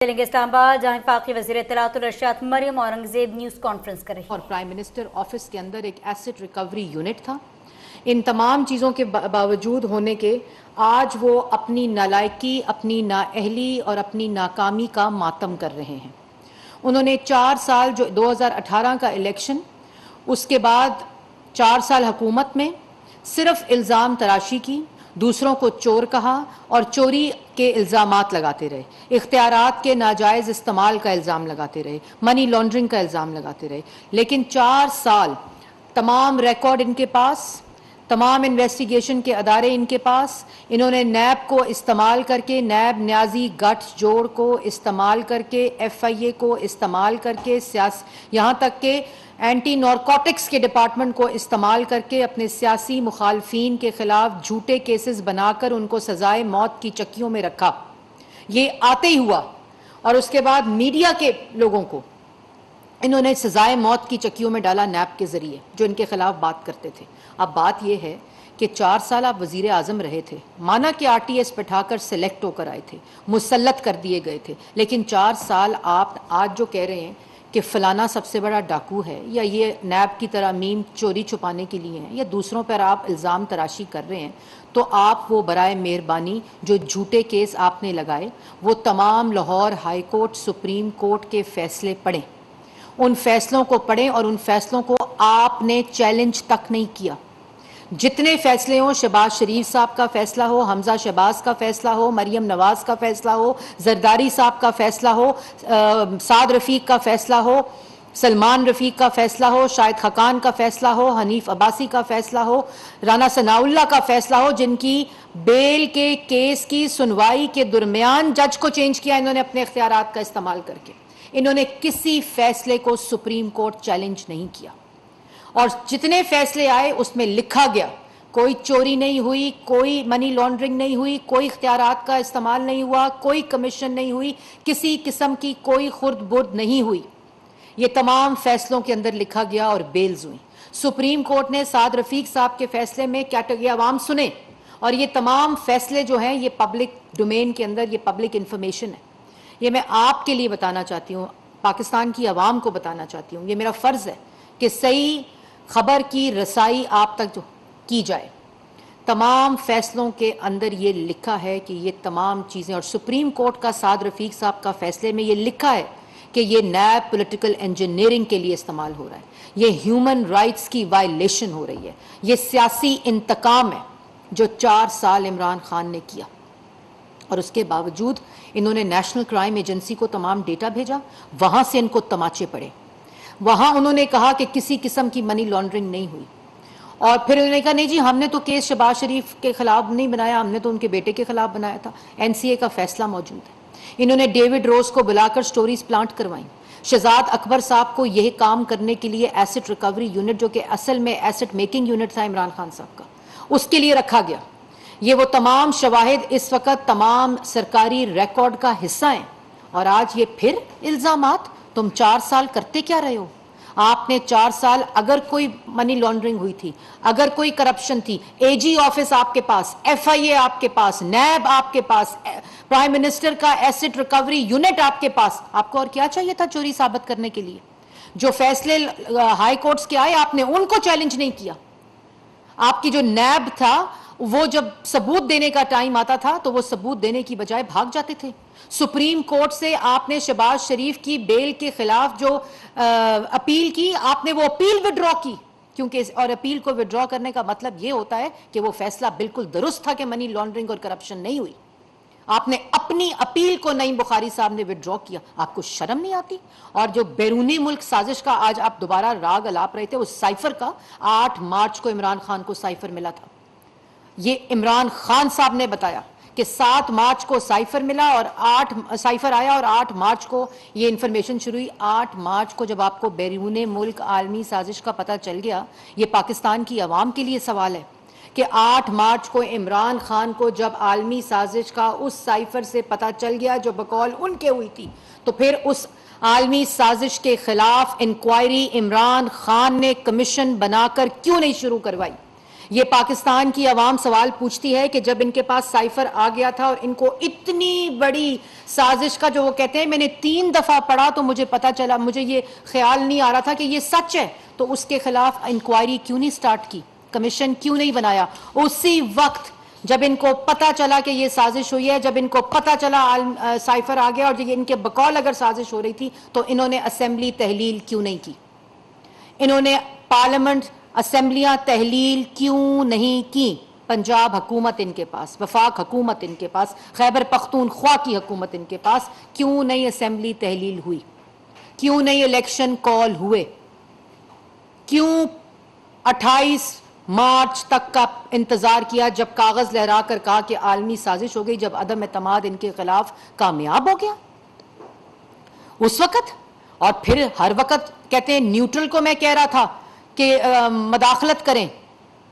چلیں گے اسلام آباد جہاں وفاقی وزیر اطلاعات الارشاد مریم اورنگزیب نیوز کانفرنس کر رہی اور پرائم منسٹر آفس کے اندر ایک ایسٹ ریکوری یونٹ تھا۔ ان تمام چیزوں کے باوجود ہونے کے آج وہ اپنی نالائکی، اپنی نااہلی اور اپنی ناکامی کا ماتم کر رہے ہیں۔ انہوں نے 4 سال جو 2018 کا الیکشن، اس کے بعد 4 سال حکومت میں صرف الزام تراشی کی، دوسروں کو چور کہا اور چوری کے الزامات لگاتے رہے، اختیارات کے ناجائز استعمال کا الزام لگاتے رہے، منی لانڈرنگ کا الزام لگاتے رہے۔ لیکن 4 سال تمام ریکارڈ ان کے پاس، تمام انویسٹیگیشن کے ادارے ان کے پاس، انہوں نے نیب کو استعمال کر کے، نیب نیازی گٹھ جوڑ کو استعمال کر کے، ایف آئی اے کو استعمال کر کے، یہاں تک کہ اینٹی نارکوٹکس کے ڈپارٹمنٹ کو استعمال کر کے اپنے سیاسی مخالفین کے خلاف جھوٹے کیسز بنا کر ان کو سزائے موت کی چکیوں میں رکھا۔ یہ آتے ہی ہوا اور اس کے بعد میڈیا کے لوگوں کو انہوں نے سزائے موت کی چکیوں میں ڈالا نیب کے ذریعے، جو ان کے خلاف بات کرتے تھے۔ اب بات یہ ہے کہ 4 سال آپ وزیر اعظم رہے تھے، مانا کہ آر ٹی ایس بٹھا کر سلیکٹ ہو کر آئے تھے، مسلط کر دیے گئے تھے، لیکن 4 سال آپ آج جو کہہ رہے ہیں کہ فلانا سب سے بڑا ڈاکو ہے، یا یہ نیب کی ترامیم چوری چھپانے کے لیے ہیں، یا دوسروں پر آپ الزام تراشی کر رہے ہیں، تو آپ وہ برائے مہربانی جو جھوٹے کیس آپ نے لگائے وہ تمام Lahore high court, supreme court کے فیصلے پڑھیں، ان فیصلوں کو پڑھیں اور ان فیصلوں کو آپ نے چیلنج تک نہیں کیا۔ جتنے فیصلے ہوں، شہباز شریف صاحب کا فیصلہ ہو، حمزہ شہباز کا فیصلہ ہو، مریم نواز کا فیصلہ ہو، زرداری صاحب کا فیصلہ ہو، سعد رفیق کا فیصلہ ہو، سلمان رفیق کا فیصلہ ہو، شاہد خاقان کا فیصلہ ہو، حنیف عباسی کا فیصلہ ہو، رانا ثناء اللہ کا فیصلہ ہو، جن کی بیل کے کیس کی سنوائی کے درمیان جج کو چینج کیا انہوں نے اپنے اختیارات کا استعمال کر کے۔ انہوں نے کسی فیصلے کو سپریم کورٹ چیلنج نہیں کیا، اور جتنے فیصلے آئے اس میں لکھا گیا کوئی چوری نہیں ہوئی، کوئی منی لانڈرنگ نہیں ہوئی، کوئی اختیارات کا استعمال نہیں ہوا، کوئی کمیشن نہیں ہوئی، کسی قسم کی کوئی خرد برد نہیں ہوئی۔ یہ تمام فیصلوں کے اندر لکھا گیا اور بیلز ہوئی۔ سپریم کورٹ نے سعد رفیق صاحب کے فیصلے میں کیا عوام سنیں، اور یہ تمام فیصلے جو ہیں یہ پبلک ڈومین کے اندر، یہ پبلک انفارمیشن ہے۔ یہ میں آپ کے لیے بتانا چاہتی ہوں، پاکستان کی عوام کو بتانا چاہتی ہوں، یہ میرا فرض ہے کہ صحیح خبر کی رسائی آپ تک جو کی جائے۔ تمام فیصلوں کے اندر یہ لکھا ہے کہ یہ تمام چیزیں، اور سپریم کورٹ کا سعد رفیق صاحب کا فیصلے میں یہ لکھا ہے کہ یہ نیب پولیٹیکل انجینئرنگ کے لیے استعمال ہو رہا ہے، یہ ہیومن رائٹس کی وائلیشن ہو رہی ہے، یہ سیاسی انتقام ہے جو 4 سال عمران خان نے کیا۔ اور اس کے باوجود انہوں نے نیشنل کرائم ایجنسی کو تمام ڈیٹا بھیجا، وہاں سے ان کو تماچے پڑے، وہاں انہوں نے کہا کہ کسی قسم کی منی لانڈرنگ نہیں ہوئی، اور پھر انہوں نے کہا نہیں جی ہم نے تو کیس شہباز شریف کے خلاف نہیں بنایا، ہم نے تو ان کے بیٹے کے خلاف بنایا تھا، این سی اے کا فیصلہ موجود ہے۔ انہوں نے ڈیوڈ روز کو بلا کر سٹوریز پلانٹ کروائیں، شہزاد اکبر صاحب کو یہ کام کرنے کے لیے ایسٹ ریکوری یونٹ، جو کہ اصل میں ایسٹ میکنگ یونٹ تھا عمران خان صاحب کا، اس کے لیے رکھا گیا۔ یہ وہ تمام شواہد اس وقت تمام سرکاری ریکارڈ کا حصہ ہیں، اور آج یہ پھر الزامات۔ تم 4 سال کرتے کیا رہے ہو؟ آپ نے 4 سال اگر کوئی منی لانڈرنگ ہوئی تھی، اگر کوئی کرپشن تھی، اے جی آفس آپ کے پاس، ایف آئی اے آپ کے پاس، نیب آپ کے پاس، پرائم منسٹر کا ایسٹ ریکوری یونٹ آپ کے پاس، آپ کو اور کیا چاہیے تھا چوری ثابت کرنے کے لیے؟ جو فیصلے ہائی کورٹس کے آئے آپ نے ان کو چیلنج نہیں کیا۔ آپ کی جو نیب تھا وہ جب ثبوت دینے کا ٹائم آتا تھا تو وہ ثبوت دینے کی بجائے بھاگ جاتے تھے۔ سپریم کورٹ سے آپ نے شہباز شریف کی بیل کے خلاف جو اپیل کی، آپ نے وہ اپیل وڈرا کی، کیونکہ اور اپیل کو وڈرا کرنے کا مطلب یہ ہوتا ہے کہ وہ فیصلہ بالکل درست تھا کہ منی لانڈرنگ اور کرپشن نہیں ہوئی۔ آپ نے اپنی اپیل کو نعیم بخاری صاحب نے وڈرا کیا، آپ کو شرم نہیں آتی؟ اور جو بیرونی ملک سازش کا آج آپ دوبارہ راگ الاپ رہے تھے، اس سائفر کا 8 مارچ کو عمران خان کو سائفر ملا تھا۔ یہ عمران خان صاحب نے بتایا کہ 7 مارچ کو سائفر ملا اور 8 سائفر آیا اور 8 مارچ کو یہ انفارمیشن شروع ہوئی۔ 8 مارچ کو جب آپ کو بیرون ملک عالمی سازش کا پتہ چل گیا، یہ پاکستان کی عوام کے لیے سوال ہے کہ 8 مارچ کو عمران خان کو جب عالمی سازش کا اس سائفر سے پتہ چل گیا جو بقول ان کے ہوئی تھی، تو پھر اس عالمی سازش کے خلاف انکوائری عمران خان نے کمیشن بنا کر کیوں نہیں شروع کروائی؟ یہ پاکستان کی عوام سوال پوچھتی ہے کہ جب ان کے پاس سائفر آ گیا تھا اور ان کو اتنی بڑی سازش کا جو وہ کہتے ہیں میں نے 3 دفعہ پڑھا تو مجھے پتا چلا, مجھے یہ خیال نہیں آ رہا تھا کہ یہ سچ ہے, تو اس کے خلاف انکوائری کیوں نہیں سٹارٹ کی, کمیشن کیوں نہیں بنایا؟ اسی وقت جب ان کو پتا چلا کہ یہ سازش ہوئی ہے, جب ان کو پتا چلا سائفر آ گیا اور ان کے بقول اگر سازش ہو رہی تھی تو انہوں نے اسمبلی تحلیل کیوں نہیں کی؟ انہوں نے پارلیمنٹ اسمبلیاں تحلیل کیوں نہیں کی؟ پنجاب حکومت ان کے پاس, وفاق حکومت ان کے پاس, خیبر پختونخوا کی حکومت ان کے پاس, کیوں نہیں اسمبلی تحلیل ہوئی؟ کیوں نہیں الیکشن کال ہوئے؟ کیوں 28 مارچ تک کا انتظار کیا جب کاغذ لہرا کر کہا کہ عالمی سازش ہو گئی, جب عدم اعتماد ان کے خلاف کامیاب ہو گیا اس وقت؟ اور پھر ہر وقت کہتے ہیں نیوٹرل کو میں کہہ رہا تھا کہ مداخلت کریں,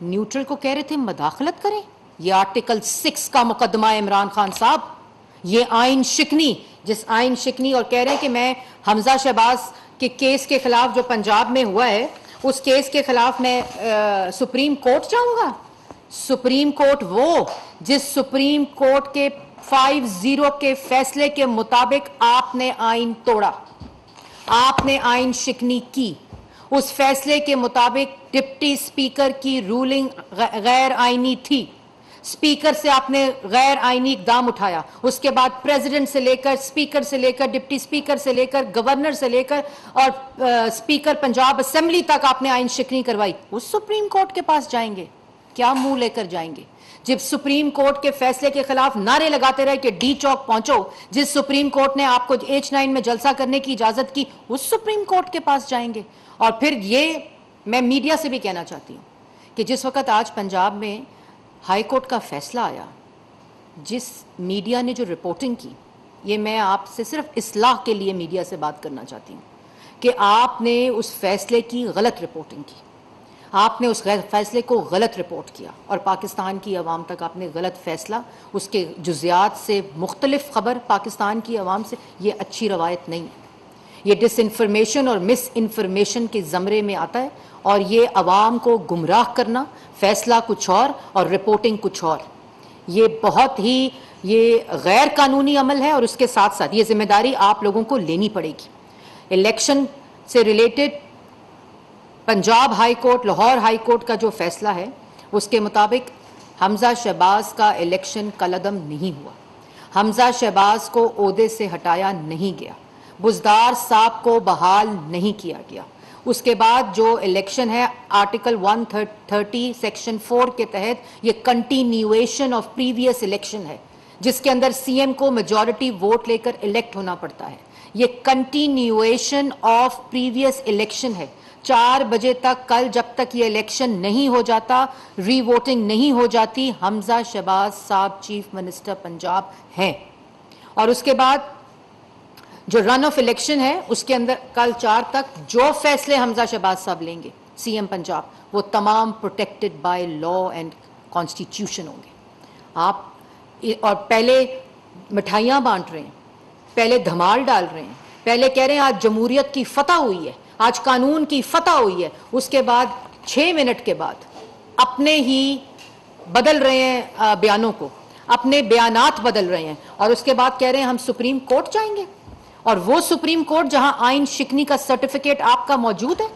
نیوٹرل کو کہہ رہے تھے مداخلت کریں. یہ آرٹیکل 6 کا مقدمہ ہے عمران خان صاحب, یہ آئین شکنی, جس آئین شکنی, اور کہہ رہے ہیں کہ میں حمزہ شہباز کے کیس کے خلاف جو پنجاب میں ہوا ہے اس کیس کے خلاف میں سپریم کورٹ جاؤں گا. سپریم کورٹ وہ جس سپریم کورٹ کے 5-0 کے فیصلے کے مطابق آپ نے آئین توڑا, آپ نے آئین شکنی کی, اس فیصلے کے مطابق ڈپٹی سپیکر کی رولنگ غیر آئینی تھی, سپیکر سے آپ نے غیر آئینی اقدام اٹھایا, اس کے بعد پریزیڈنٹ سے لے کر, سپیکر سے لے کر, ڈپٹی سپیکر سے لے کر, گورنر سے لے کر اور سپیکر پنجاب اسمبلی تک آپ نے آئین شکنی کروائی. اس سپریم کورٹ کے پاس جائیں گے, کیا منہ لے کر جائیں گے؟ جب سپریم کورٹ کے فیصلے کے خلاف نعرے لگاتے رہے کہ ڈی چوک پہنچو, جس سپریم کورٹ نے آپ کو H9 میں جلسہ کرنے کی اجازت کی, اس سپریم کورٹ کے پاس جائیں گے. اور پھر یہ میں میڈیا سے بھی کہنا چاہتی ہوں کہ جس وقت آج پنجاب میں ہائی کورٹ کا فیصلہ آیا, جس میڈیا نے جو رپورٹنگ کی, یہ میں آپ سے صرف اصلاح کے لیے میڈیا سے بات کرنا چاہتی ہوں کہ آپ نے اس فیصلے کی غلط رپورٹنگ کی, آپ نے اس فیصلے کو غلط رپورٹ کیا اور پاکستان کی عوام تک آپ نے غلط فیصلہ, اس کے جزیات سے مختلف خبر پاکستان کی عوام سے, یہ اچھی روایت نہیں ہے. یہ ڈس انفارمیشن اور مس انفارمیشن کے زمرے میں آتا ہے, اور یہ عوام کو گمراہ کرنا, فیصلہ کچھ اور رپورٹنگ کچھ اور, یہ بہت ہی یہ غیر قانونی عمل ہے. اور اس کے ساتھ ساتھ یہ ذمہ داری آپ لوگوں کو لینی پڑے گی. الیکشن سے related Punjab high court, Lahore high court کا جو فیصلہ ہے اس کے مطابق حمزہ شہباز کا الیکشن کالعدم نہیں ہوا, حمزہ شہباز کو عہدے سے ہٹایا نہیں گیا, بزدار صاحب کو بحال نہیں کیا گیا. اس کے بعد جو الیکشن ہے آرٹیکل 130 سیکشن 4 کے تحت یہ کنٹینیویشن آف پریویس الیکشن ہے, جس کے اندر سی ایم کو میجورٹی ووٹ لے کر الیکٹ ہونا پڑتا ہے. یہ کنٹینیویشن آف پریویس الیکشن ہے. 4 بجے تک کل جب تک یہ الیکشن نہیں ہو جاتا, ری ووٹنگ نہیں ہو جاتی, حمزہ شہباز صاحب چیف منسٹر پنجاب ہیں. اور اس کے بعد جو رن آف الیکشن ہے اس کے اندر کل 4 تک جو فیصلے حمزہ شہباز صاحب لیں گے سی ایم پنجاب, وہ تمام protected by law and constitution ہوں گے. آپ اور پہلے مٹھائیاں بانٹ رہے ہیں, پہلے دھمال ڈال رہے ہیں, پہلے کہہ رہے ہیں آج جمہوریت کی فتح ہوئی ہے, آج قانون کی فتح ہوئی ہے, اس کے بعد 6 منٹ کے بعد اپنے ہی بدل رہے ہیں بیانوں کو, اپنے بیانات بدل رہے ہیں, اور اس کے بعد کہہ رہے ہیں ہم سپریم کورٹ جائیں گے. اور وہ سپریم کورٹ جہاں آئین شکنی کا سرٹیفکیٹ آپ کا موجود ہے,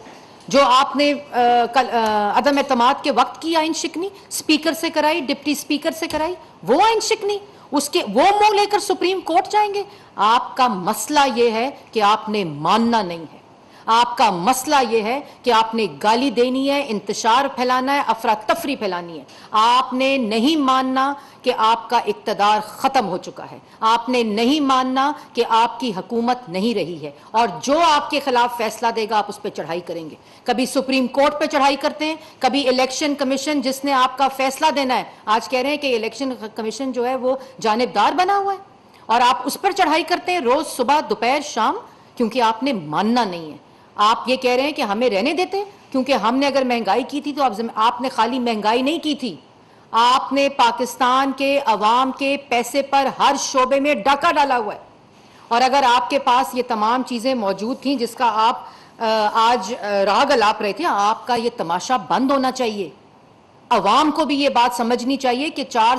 جو آپ نے عدم اعتماد کے وقت کی آئین شکنی سپیکر سے کرائی, ڈپٹی سپیکر سے کرائی, وہ آئین شکنی, اس کے وہ منہ لے کر سپریم کورٹ جائیں گے. آپ کا مسئلہ یہ ہے کہ آپ نے ماننا نہیں ہے, آپ کا مسئلہ یہ ہے کہ آپ نے گالی دینی ہے, انتشار پھیلانا ہے, افراتفری پھیلانی ہے. آپ نے نہیں ماننا کہ آپ کا اقتدار ختم ہو چکا ہے, آپ نے نہیں ماننا کہ آپ کی حکومت نہیں رہی ہے, اور جو آپ کے خلاف فیصلہ دے گا آپ اس پہ چڑھائی کریں گے. کبھی سپریم کورٹ پہ چڑھائی کرتے ہیں, کبھی الیکشن کمیشن جس نے آپ کا فیصلہ دینا ہے, آج کہہ رہے ہیں کہ الیکشن کمیشن جو ہے وہ جانبدار بنا ہوا ہے, اور آپ اس پر چڑھائی کرتے ہیں روز صبح دوپہر شام, کیونکہ آپ نے ماننا نہیں ہے. آپ یہ کہہ رہے ہیں کہ ہمیں رہنے دیتے کیونکہ ہم نے اگر مہنگائی کی تھی تو آپ نے خالی مہنگائی نہیں کی تھی, آپ نے پاکستان کے عوام کے پیسے پر ہر شعبے میں ڈاکہ ڈالا ہوا ہے. اور اگر آپ کے پاس یہ تمام چیزیں موجود تھیں جس کا آپ آج راگ الاپ رہے تھے, آپ کا یہ تماشا بند ہونا چاہیے. عوام کو بھی یہ بات سمجھنی چاہیے کہ 4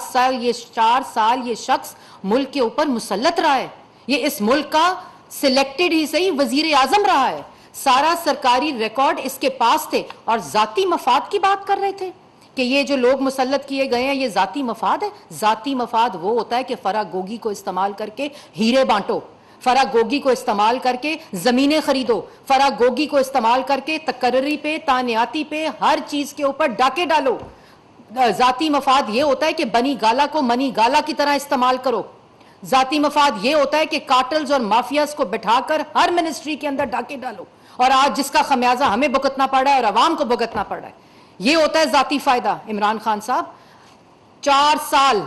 سال یہ شخص ملک کے اوپر مسلط رہا ہے. یہ اس ملک کا سلیکٹڈ ہی صحیح وزیر اعظم رہا ہے. سارا سرکاری ریکارڈ اس کے پاس تھے اور ذاتی مفاد کی بات کر رہے تھے کہ یہ جو لوگ مسلط کیے گئے ہیں یہ ذاتی مفاد ہے. ذاتی مفاد وہ ہوتا ہے کہ فرا گوگی کو استعمال کر کے ہیرے بانٹو, فرا گوگی کو استعمال کر کے زمینیں خریدو, فرا گوگی کو استعمال کر کے تقرری پہ, تانیاتی پہ, ہر چیز کے اوپر ڈاکے ڈالو. ذاتی مفاد یہ ہوتا ہے کہ بنی گالا کو منی گالا کی طرح استعمال کرو. ذاتی مفاد یہ ہوتا ہے کہ کارٹلز اور مافیاز کو بٹھا کر ہر منسٹری کے اندر ڈاکے ڈالو, اور آج جس کا خمیازہ ہمیں بھگتنا پڑ رہا ہے اور عوام کو بھگتنا پڑ رہا ہے, یہ ہوتا ہے ذاتی فائدہ. عمران خان صاحب 4 سال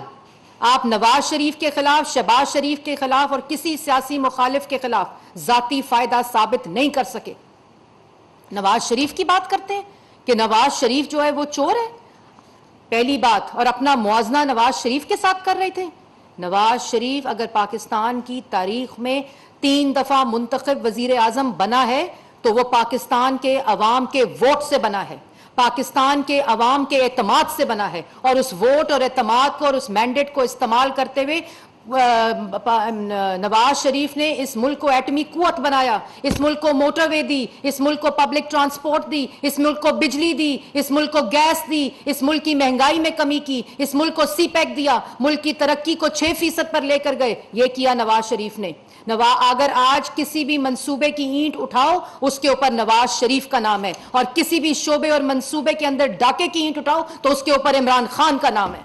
آپ نواز شریف کے خلاف, شہباز شریف کے خلاف اور کسی سیاسی مخالف کے خلاف ذاتی فائدہ ثابت نہیں کر سکے. نواز شریف کی بات کرتے ہیں کہ نواز شریف جو ہے وہ چور ہے, پہلی بات, اور اپنا موازنہ نواز شریف کے ساتھ کر رہے تھے. نواز شریف اگر پاکستان کی تاریخ میں 3 دفعہ منتخب وزیر اعظم بنا ہے تو وہ پاکستان کے عوام کے ووٹ سے بنا ہے, پاکستان کے عوام کے اعتماد سے بنا ہے, اور اس ووٹ اور اعتماد کو اور اس مینڈیٹ کو استعمال کرتے ہوئے نواز شریف نے اس ملک کو ایٹمی قوت بنایا, اس ملک کو موٹر وے دی, اس ملک کو پبلک ٹرانسپورٹ دی, اس ملک کو بجلی دی, اس ملک کو گیس دی, اس ملک کی مہنگائی میں کمی کی, اس ملک کو سی پیک دیا, ملک کی ترقی کو 6% پر لے کر گئے. یہ کیا نواز شریف نے. اگر آج کسی بھی منصوبے کی اینٹ اٹھاؤ اس کے اوپر نواز شریف کا نام ہے, اور کسی بھی شعبے اور منصوبے کے اندر ڈاکے کی اینٹ اٹھاؤ تو اس کے اوپر عمران خان کا نام ہے.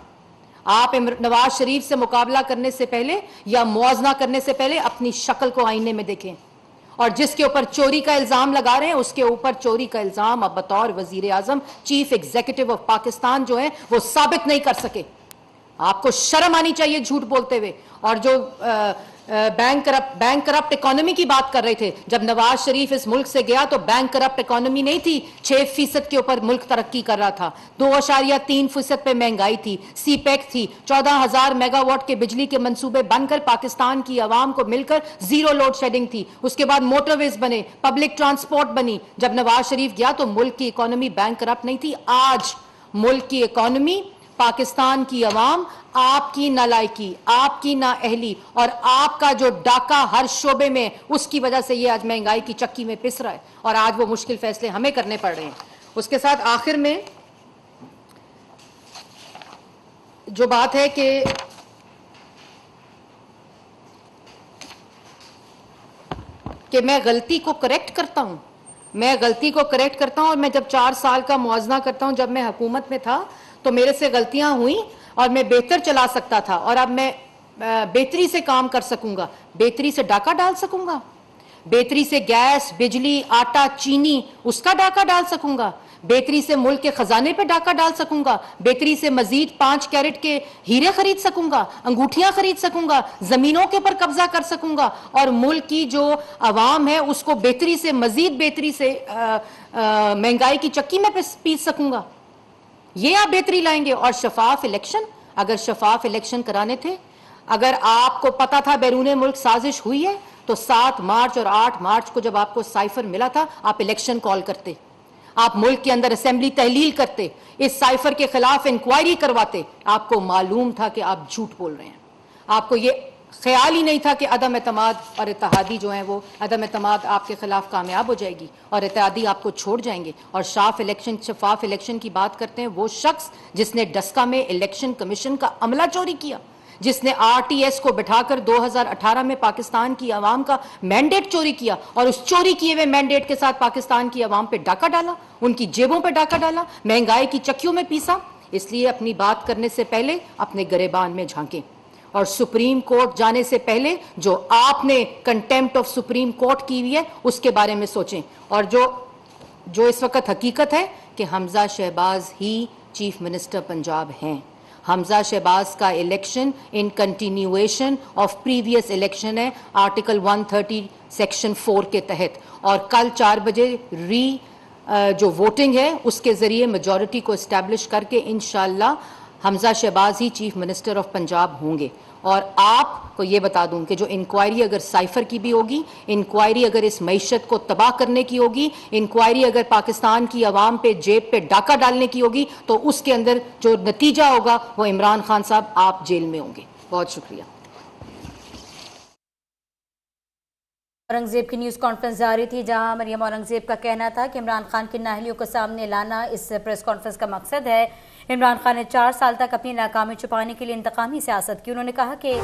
آپ نواز شریف سے مقابلہ کرنے سے پہلے یا موازنہ کرنے سے پہلے اپنی شکل کو آئینے میں دیکھیں, اور جس کے اوپر چوری کا الزام لگا رہے ہیں اس کے اوپر چوری کا الزام اب بطور وزیر اعظم, چیف ایگزیکٹو آف پاکستان جو ہے وہ ثابت نہیں کر سکے. آپ کو شرم آنی چاہیے جھوٹ بولتے ہوئے. اور جو بینک کرپٹ اکانومی کی بات کر رہے تھے, جب نواز شریف اس ملک سے گیا تو بینک کرپٹ اکانومی نہیں تھی, 6% کے اوپر ملک ترقی کر رہا تھا, 2.3% پہ مہنگائی تھی, سی پیک تھی, 14,000 میگا واٹ کے بجلی کے منصوبے بن کر پاکستان کی عوام کو مل کر 0 لوڈ شیڈنگ تھی. اس کے بعد موٹر ویز بنے, پبلک ٹرانسپورٹ بنی. جب نواز شریف گیا تو ملک کی اکانومی بینک کرپٹ نہیں تھی. آج ملک کی اکانومی, پاکستان کی عوام, آپ کی نالائکی, آپ کی نااہلی اور آپ کا جو ڈاکہ ہر شعبے میں, اس کی وجہ سے یہ آج مہنگائی کی چکی میں پس رہا ہے, اور آج وہ مشکل فیصلے ہمیں کرنے پڑ رہے ہیں. اس کے ساتھ آخر میں جو بات ہے کہ میں غلطی کو کریکٹ کرتا ہوں, اور میں جب 4 سال کا موازنہ کرتا ہوں, جب میں حکومت میں تھا تو میرے سے غلطیاں ہوئیں اور میں بہتر چلا سکتا تھا, اور اب میں بہتری سے کام کر سکوں گا, بہتری سے ڈاکہ ڈال سکوں گا, بہتری سے گیس, بجلی, آٹا, چینی اس کا ڈاکہ ڈال سکوں گا, بہتری سے ملک کے خزانے پہ ڈاکہ ڈال سکوں گا, بہتری سے مزید 5 کیرٹ کے ہیرے خرید سکوں گا, انگوٹھیاں خرید سکوں گا, زمینوں کے پر قبضہ کر سکوں گا, اور ملک کی جو عوام ہے اس کو بہتری سے, مزید بہتری سے مہنگائی کی چکی میں پیس سکوں گا. یہ آپ بہتری لائیں گے. اور شفاف الیکشن, اگر شفاف الیکشن کرانے تھے, اگر آپ کو پتا تھا بیرون ملک سازش ہوئی ہے تو 7 مارچ اور 8 مارچ کو جب آپ کو سائفر ملا تھا آپ الیکشن کال کرتے, آپ ملک کے اندر اسمبلی تحلیل کرتے, اس سائفر کے خلاف انکوائری کرواتے. آپ کو معلوم تھا کہ آپ جھوٹ بول رہے ہیں, آپ کو یہ خیال ہی نہیں تھا کہ عدم اعتماد اور اتحادی جو ہیں وہ عدم اعتماد آپ کے خلاف کامیاب ہو جائے گی اور اتحادی آپ کو چھوڑ جائیں گے. اور شفاف الیکشن کی بات کرتے ہیں وہ شخص جس نے ڈسکا میں الیکشن کمیشن کا عملہ چوری کیا, جس نے RTS کو بٹھا کر 2018 میں پاکستان کی عوام کا مینڈیٹ چوری کیا, اور اس چوری کیے ہوئے مینڈیٹ کے ساتھ پاکستان کی عوام پہ ڈاکہ ڈالا, ان کی جیبوں پہ ڈاکہ ڈالا, مہنگائی کی چکیوں میں پیسا. اس لیے اپنی بات کرنے سے پہلے اپنے گریبان میں جھانکیں, اور سپریم کورٹ جانے سے پہلے جو آپ نے کنٹیمپٹ آف سپریم کورٹ کی ہوئی ہے اس کے بارے میں سوچیں. اور جو اس وقت حقیقت ہے کہ حمزہ شہباز ہی چیف منسٹر پنجاب ہیں. حمزہ شہباز کا election in continuation of previous election ہے آرٹیکل 130 سیکشن 4 کے تحت, اور کل 4 بجے جو ووٹنگ ہے اس کے ذریعے میجورٹی کو اسٹیبلش کر کے انشاءاللہ حمزہ شہباز ہی چیف منسٹر آف پنجاب ہوں گے. اور آپ کو یہ بتا دوں کہ جو انکوائری اگر سائفر کی بھی ہوگی، انکوائری اگر اس معیشت کو تباہ کرنے کی ہوگی، انکوائری اگر پاکستان کی عوام پہ جیب پہ ڈاکہ ڈالنے کی ہوگی، تو اس کے اندر جو نتیجہ ہوگا وہ عمران خان صاحب آپ جیل میں ہوں گے. بہت شکریہ. اورنگزیب کی نیوز کانفرنس جاری تھی جہاں مریم اورنگزیب کا کہنا تھا کہ عمران خان کی نااہلیوں کو سامنے لانا اس پریس کانفرنس کا مقصد ہے. عمران خان نے 4 سال تک اپنی ناکامی چھپانے کے لیے انتقامی سیاست کی. انہوں نے کہا کہ